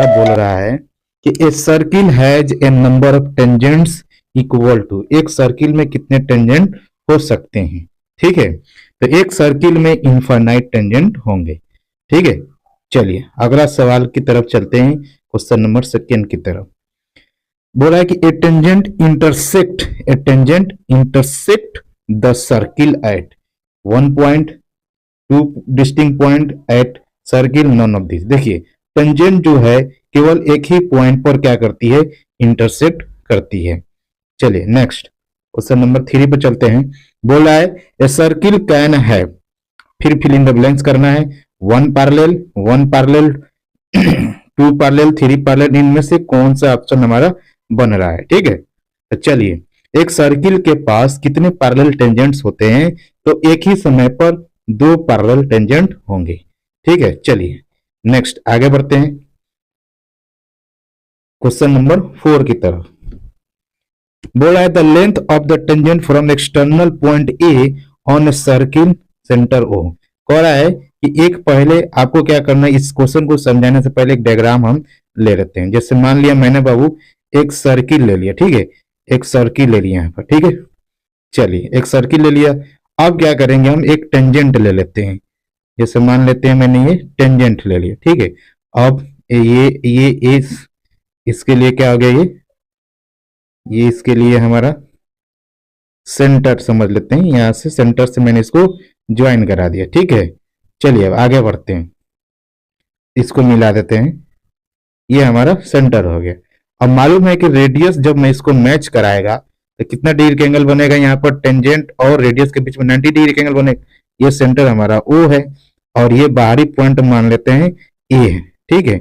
बोल रहा है कि a circle has a number of tangents equal to, एक सर्किल में कितने टेंजेंट हो सकते हैं। ठीक है, तो एक सर्किल में इनफाइनाइट टेंजेंट होंगे। ठीक है, चलिए अगला सवाल की तरफ चलते हैं, क्वेश्चन नंबर सेकेंड की तरफ। बोला है कि a tangent intersect the circle at 1.2 distinct point at circle none of this. देखिए टेंजेंट जो है केवल एक ही पॉइंट पर क्या करती है, इंटरसेक्ट करती है। चलिए नेक्स्ट क्वेश्चन नंबर 3 पे चलते हैं। बोला है ए सर्किल कैन हैव, फिर फिल इन द ब्लैंक्स करना है, 1 पैरेलल 2 पैरेलल 3 पैरेलल, इनमें से कौन सा ऑप्शन हमारा बन रहा है। ठीक है, तो चलिए एक सर्किल के पास कितने पैरेलल टेंजेंट्स होते हैं, तो एक ही समय पर 2 पैरेलल टेंजेंट होंगे। ठीक है, चलिए नेक्स्ट आगे बढ़ते हैं क्वेश्चन नंबर 4 की तरफ। बोला है the length of the tangent from external point A on a circle centre O. कह रहा है कि एक पहले आपको क्या करना है, इस क्वेश्चन को समझाने से पहले एक डायग्राम हम ले लेते हैं। जैसे मान लिया मैंने बाबू एक सर्किल ले लिया, ठीक है, एक सर्किल ले लिया यहाँ पर। ठीक है, चलिए एक सर्किल ले लिया, अब क्या करेंगे हम एक टेंजेंट ले लेते हैं। जैसे मान लेते हैं मैंने ये टेंजेंट ले लिया, ठीक है। अब ये इसके लिए क्या हो गया, ये इसके लिए हमारा सेंटर समझ लेते हैं, यहां से सेंटर से मैंने इसको ज्वाइन करा दिया। ठीक है, चलिए अब आगे बढ़ते हैं, इसको मिला देते हैं, ये हमारा सेंटर हो गया। अब मालूम है कि रेडियस जब मैं इसको मैच कराएगा तो कितना डिग्री का एंगल बनेगा, यहाँ पर टेंजेंट और रेडियस के बीच में 90 डिग्री का एंगल बनेगा। ये सेंटर हमारा O है और ये बाहरी पॉइंट मान लेते हैं A है। ठीक है,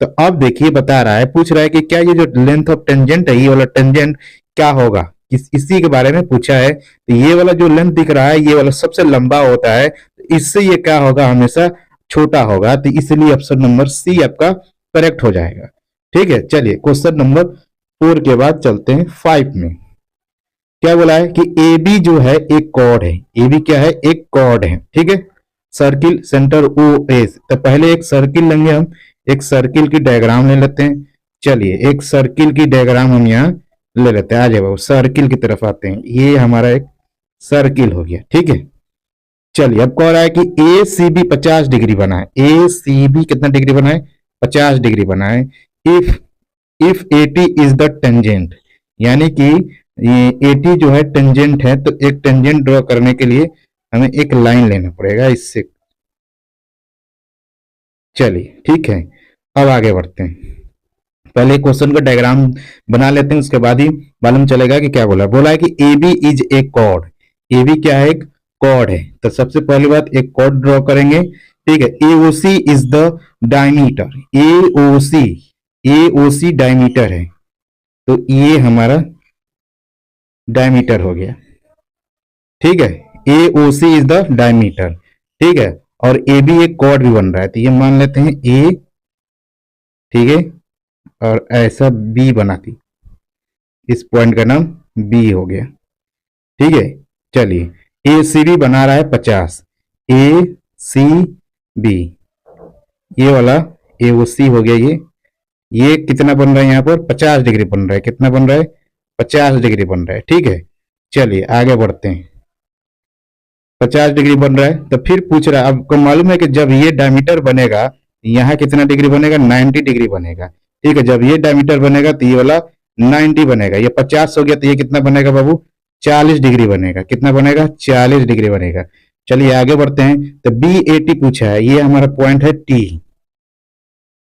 तो अब देखिए बता रहा है, पूछ रहा है कि क्या ये जो लेंथ ऑफ टेंजेंट है, ये वाला टेंजेंट क्या होगा, इसी के बारे में पूछा है। तो ये वाला जो लेंथ दिख रहा है, ये वाला सबसे लंबा होता है, तो इससे ये क्या होगा, हमेशा छोटा होगा। तो इसलिए ऑप्शन नंबर सी आपका करेक्ट हो जाएगा। ठीक है, चलिए क्वेश्चन नंबर 4 के बाद चलते हैं 5 में। क्या बोला है कि ए बी जो है एक कॉर्ड है, ए बी क्या है, एक कॉर्ड है। ठीक है, सर्किल सेंटर ओ एस। तो पहले एक सर्किल लेंगे हम, एक सर्किल की डायग्राम ले लेते हैं। चलिए एक सर्किल की डायग्राम हम यहाँ ले लेते हैं। आ जाओ सर्किल की तरफ आते हैं, ये हमारा एक सर्किल हो गया। ठीक है, चलिए अब कह रहा है कि ए सी बी 50 डिग्री बनाए, ए सी बी कितना डिग्री बनाए, 50 डिग्री बनाए। इफ 80 इज द टेंजेंट, यानी कि ये 80 जो है टेंजेंट है, तो एक टेंजेंट ड्रॉ करने के लिए हमें एक लाइन लेना पड़ेगा इससे। चलिए ठीक है, अब आगे बढ़ते हैं, पहले क्वेश्चन का डायग्राम बना लेते हैं, उसके बाद ही मालूम चलेगा कि क्या बोला। बोला है कि A B is a chord, A B क्या है, एक कॉर्ड है। तो सबसे पहली बात एक कॉर्ड ड्रॉ करेंगे। ठीक है, AOC is the diameter, AOC diameter है, तो ये हमारा डायमीटर हो गया। ठीक है, एओसी इज द डायमीटर। ठीक है, और ए बी एक कॉर्ड भी बन रहा है, तो ये मान लेते हैं ए, ठीक है, और ऐसा बी बनाती, इस पॉइंट का नाम बी हो गया। ठीक है, चलिए ए सी बी बना रहा है 50, ए सी बी, ये वाला ए ओ सी हो गया। ये कितना बन रहा है, यहाँ पर 50 डिग्री बन रहा है। कितना बन रहा है, 50 डिग्री बन रहा है। ठीक है, चलिए आगे बढ़ते हैं, 50 डिग्री बन रहा है। तो फिर पूछ रहा है, आपको मालूम है कि जब ये डायमीटर बनेगा, यहाँ कितना डिग्री बनेगा, 90 डिग्री बनेगा। ठीक है, जब ये डायमीटर बनेगा तो ये वाला 90 बनेगा, ये 50 हो गया, तो ये कितना बनेगा बाबू, 40 डिग्री बनेगा। कितना बनेगा, 40 डिग्री बनेगा। चलिए आगे बढ़ते हैं, तो बी 80 पूछा है, ये हमारा पॉइंट है टी,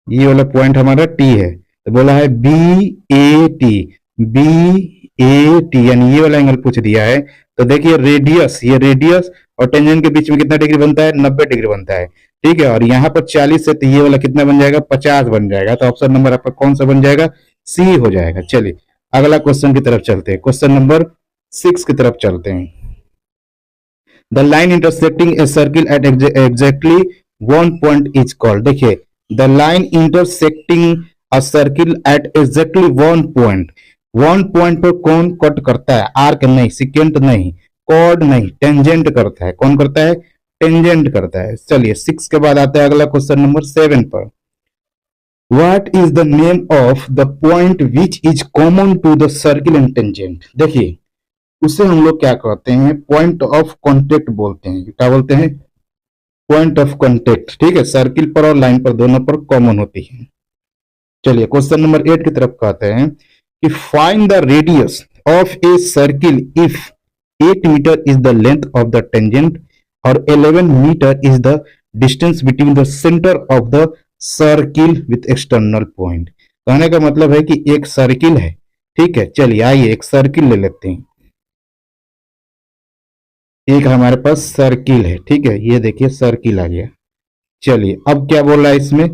ये वाला पॉइंट हमारा टी है। तो बोला है बी ए टी, यानी ये वाला एंगल पूछ दिया है। तो देखिए रेडियस, ये रेडियस और टेंजेंट के बीच में कितना डिग्री बनता है, 90 डिग्री बनता है। ठीक है, और यहाँ पर 40 से, तो ये वाला कितना बन जाएगा, 50 बन जाएगा। तो ऑप्शन नंबर आपका कौन सा बन जाएगा, सी हो जाएगा। चलिए अगला क्वेश्चन की तरफ चलते हैं, क्वेश्चन नंबर 6 की तरफ चलते हैं। The line intersecting a circle at exactly 1 point is called. देखिए the line intersecting a circle at exactly 1 point, 1 point पर कौन कट करता है, आर्क नहीं, सिकेंट नहीं, कॉर्ड नहीं, टेंजेंट करता है। कौन करता है, टेंजेंट करता है। चलिए 6 के बाद आता है अगला क्वेश्चन नंबर 7 पर। What is the name of the point which is common to the circle and tangent. देखिए उसे हम लोग क्या कहते हैं, पॉइंट ऑफ कॉन्टेक्ट बोलते हैं। क्या बोलते हैं? Point of contact. ठीक है, सर्किल पर और लाइन पर दोनों पर कॉमन होती है। चलिए क्वेश्चन नंबर 8 की तरफ कहते हैं कि find the radius of a circle if 8 metre is the length of the tangent और 11 metre is the distance between the centre of the circle with external point. कहने का मतलब है कि एक सर्किल है। ठीक है, चलिए आइए एक सर्किल ले लेते हैं। एक हमारे पास सर्किल है। ठीक है, ये देखिए सर्किल आ गया। चलिए अब क्या बोल रहा है इसमें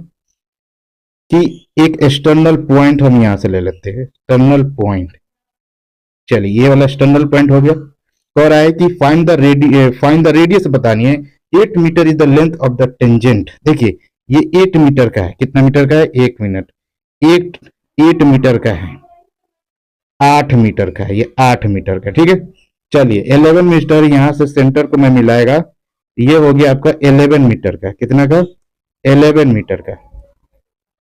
कि एक एक्सटर्नल पॉइंट हम यहां से ले लेते हैं, एक्सटर्नल पॉइंट। चलिए ये वाला एक्सटर्नल पॉइंट हो गया। कह रहा है कि फाइंड द रेडियस बतानी है। 8 metre is the length of the tangent. देखिए ये 8 मीटर का है। कितना मीटर का है? 1 मिनट। 8 8 मीटर का है, 8 मीटर का है, ये 8 मीटर का। ठीक है, चलिए 11 मीटर यहां से सेंटर को मैं मिलाएगा, ये हो गया आपका 11 मीटर का। कितना का? 11 मीटर का।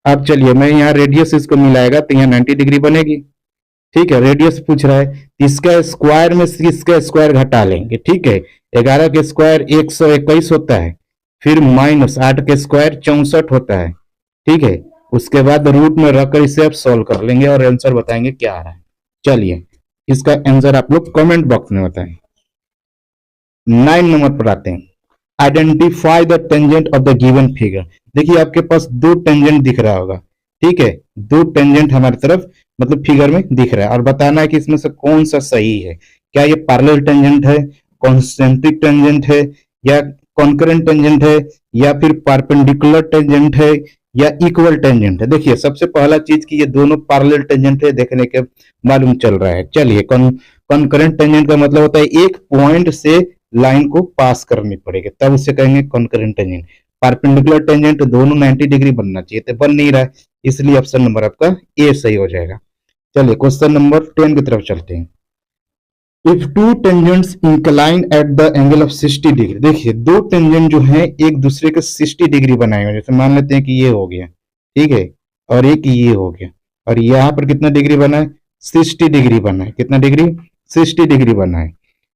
अब चलिए मैं यहाँ रेडियस इसको मिलाएगा तो यहाँ 90 डिग्री बनेगी। ठीक है, रेडियस पूछ रहा है, इसका स्क्वायर में से इसका स्क्वायर घटा लेंगे। ठीक है, 11 के स्क्वायर 121 होता है, फिर माइनस 8 के स्क्वायर 64 होता है। ठीक है, उसके बाद रूट में रखकर इसे आप सॉल्व कर लेंगे और आंसर बताएंगे क्या आ रहा है। चलिए इसका आंसर आप लोग कमेंट बॉक्स में बताएं। 9 नंबर पर आते हैं। Identify the tangent of the given figure. देखिए आपके पास दो टेंजेंट दिख रहा होगा। ठीक है, दो टेंजेंट हमारी तरफ मतलब फिगर में दिख रहा है और बताना है कि इसमें से कौन सा सही है। क्या ये पैरेलल टेंजेंट है, कॉन्सेंट्रिक टेंजेंट है, या कॉन्करेंट टेंजेंट है, या फिर परपेंडिकुलर टेंजेंट है, या इक्वल टेंजेंट है। देखिए सबसे पहला चीज कि ये दोनों पैरेलल टेंजेंट है देखने के मालूम चल रहा है। चलिए कॉन्करेंट टेंजेंट का मतलब होता है एक पॉइंट से लाइन को पास करनी पड़ेगी, तब उसे कहेंगे कॉन्करेंट टेंजेंट। परपेंडिकुलर टेंजेंट दोनों 90 डिग्री बनना चाहिए, तो बन नहीं रहा है, इसलिए ऑप्शन नंबर आपका ए सही हो जाएगा। चलिए क्वेश्चन नंबर 10 की तरफ चलते हैं। If two tangents incline at the angle of 60 degree. देखिए दो टेंजेंट जो है एक दूसरे के 60 डिग्री बनाए हुए, जैसे मान लेते हैं कि ये हो गया। ठीक है, और एक ये हो गया, और यहाँ पर कितना डिग्री बना है? 60 डिग्री बना है। कितना डिग्री? 60 डिग्री बना है।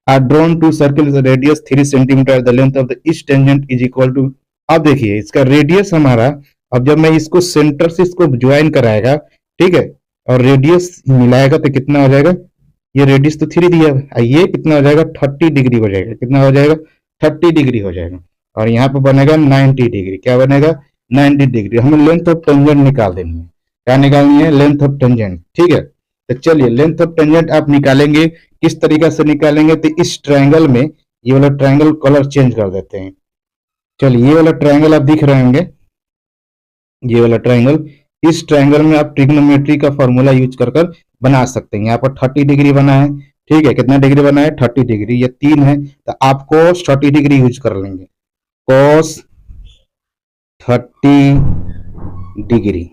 Are drawn to circle radius 3 centimetre, the length of the each tangent is equal to. अब देखिए इसका रेडियस हमारा, अब जब मैं इसको सेंटर से इसको ज्वाइन कराएगा, ठीक है, और रेडियस मिलाएगा तो कितना हो जाएगा? ये रेडियस तो 3 दिया है, ये कितना हो जाएगा? 30 डिग्री हो जाएगा। कितना हो जाएगा? 30 डिग्री हो जाएगा। और यहाँ पे बनेगा 90 डिग्री। क्या बनेगा? 90 डिग्री। हमें लेंथ ऑफ टेंजेंट निकाल देनी है। क्या निकालनी है? Length of tangent. ठीक है, तो चलिए लेंथ ऑफ टेंजेंट आप निकालेंगे, किस तरीके से निकालेंगे? तो इस ट्रायंगल में, ये वाला ट्रायंगल कलर चेंज कर देते हैं। चलिए ये वाला ट्रायंगल आप दिख रहे होंगे, ये वाला ट्रायंगल, इस ट्रायंगल में आप ट्रिग्नोमेट्री का फॉर्मूला यूज कर कर बना सकते हैं। यहाँ पर 30 डिग्री बना है। ठीक है, कितना डिग्री बना है? 30 डिग्री। ये 3 है तो आप cos 30 डिग्री यूज कर लेंगे। cos 30 डिग्री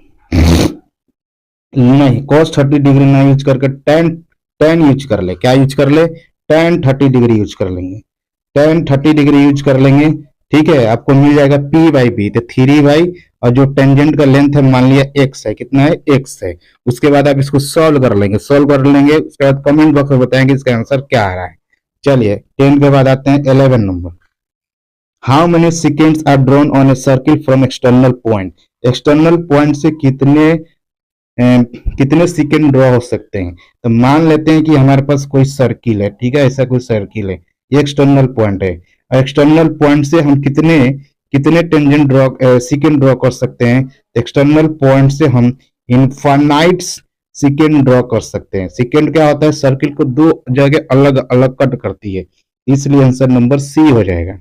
नहीं, cos 30 डिग्री ना यूज करके tan tan यूज कर ले। क्या यूज कर ले? tan 30 डिग्री यूज कर लेंगे। tan 30 डिग्री यूज कर लेंगे। ठीक है, आपको मिल जाएगा p बाई बी, तो 3y, और जो टेंजेंट का लेंथ है मान लिया x है। कितना है? x है। उसके बाद आप इसको सॉल्व कर लेंगे, उसके बाद कमेंट बॉक्स में बताएंगे इसका आंसर क्या आ रहा है। चलिए 10 के बाद आते हैं 11 number. How many seconds are drawn on a circle from external point. External point से कितने सेकेंड ड्रॉ हो सकते हैं? तो मान लेते हैं कि हमारे पास कोई सर्किल है। ठीक है, ऐसा कोई सर्किल है, ये एक्सटर्नल पॉइंट है। एक्सटर्नल पॉइंट से हम कितने कितने टेंजेंट ड्रॉ सेकेंड ड्रॉ कर सकते हैं? एक्सटर्नल पॉइंट से हम इनफाइनाइट सेकेंड ड्रॉ कर सकते हैं। सेकेंड क्या होता है? सर्किल को दो जगह अलग अलग कट करती है, इसलिए आंसर नंबर सी हो जाएगा।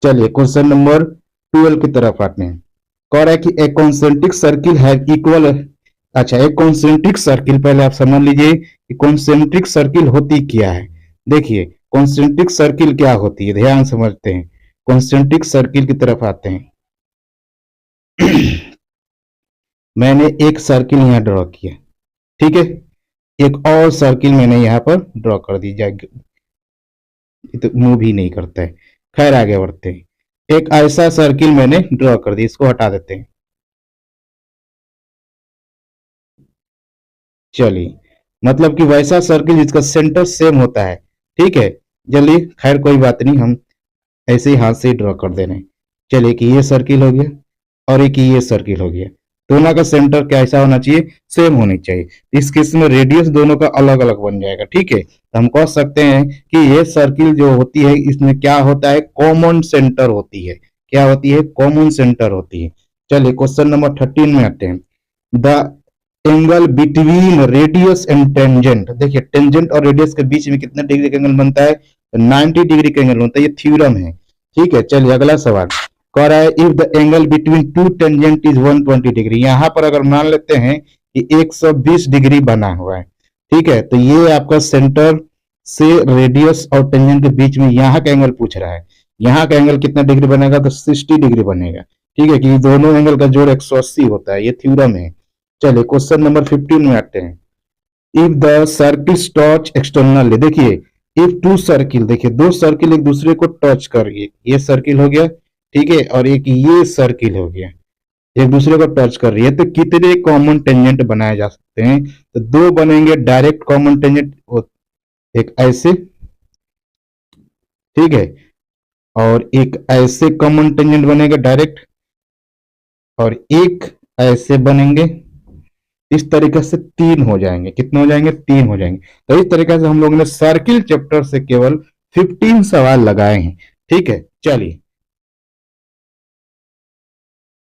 चलिए क्वेश्चन नंबर 12 की तरफ आते हैं। कह रहा है कि ए कॉन्सेंट्रिक सर्किल है इक्वल। अच्छा, एक कॉन्सेंट्रिक सर्किल, पहले आप समझ लीजिए कि कॉन्सेंट्रिक सर्किल होती क्या है। देखिए कॉन्सेंट्रिक सर्किल क्या होती है, ध्यान समझते हैं। कॉन्सेंट्रिक सर्किल की तरफ आते हैं। मैंने एक सर्किल यहाँ ड्रॉ किया। ठीक है, एक और सर्किल मैंने यहाँ पर ड्रॉ कर दी जाएगी, तो मूव भी नहीं करता है। खैर आगे बढ़ते हैं। एक ऐसा सर्किल मैंने ड्रॉ कर दी, इसको हटा देते हैं। चलिए, मतलब कि वैसा सर्किल जिसका सेंटर सेम होता है। ठीक है, चलिए खैर कोई बात नहीं, हम ऐसे ही हाथ से ही ड्रॉ कर दे रहे हैं। चलिए कि ये सर्किल हो गया और एक ये सर्किल हो गया, दोनों का सेंटर कैसा होना चाहिए, सेम होनी चाहिए। इस केस में रेडियस दोनों का अलग अलग बन जाएगा। ठीक है, तो हम कह सकते हैं कि ये सर्किल जो होती है इसमें क्या होता है, कॉमन सेंटर होती है। क्या होती है, कॉमन सेंटर होती है। चलिए क्वेश्चन नंबर 13 में आते हैं। The angle between radius and tangent, देखिए टेंजेंट और रेडियस के बीच में कितना डिग्री का एंगल बनता है, 90 डिग्री का एंगल बनता है। ये थ्योरम है। ठीक है, चलिए अगला सवाल कह रहा है if the angle between two tangent is 120 degree. यहाँ पर अगर मान लेते हैं कि 120 डिग्री बना हुआ है। ठीक है, तो ये आपका सेंटर से रेडियस और टेंजेंट के बीच में यहाँ का एंगल पूछ रहा है। यहाँ का एंगल कितना डिग्री बनेगा, तो 60 डिग्री बनेगा। ठीक है, कि दोनों एंगल का जोड़ 180 होता है। ये थ्योरम है। चलिए क्वेश्चन नंबर 15 में आते हैं। If the circle touch externally, देखिए इफ टू सर्किल, देखिए दो सर्किल एक दूसरे को टच कर रही है। ये सर्किल हो गया, ठीक है, और एक ये सर्किल हो गया, एक दूसरे को टच कर रही है, तो कितने कॉमन टेंजेंट बनाए जा सकते हैं, तो दो बनेंगे डायरेक्ट कॉमन टेंजेंट, एक ऐसे, ठीक है, और एक ऐसे कॉमन टेंजेंट बनेगा डायरेक्ट, और एक ऐसे बनेंगे। इस तरीके से तीन हो जाएंगे। कितने हो जाएंगे, तीन हो जाएंगे। तो इस तरीके से हम लोगों ने सर्किल चैप्टर से केवल 15 सवाल लगाए हैं। ठीक है, चलिए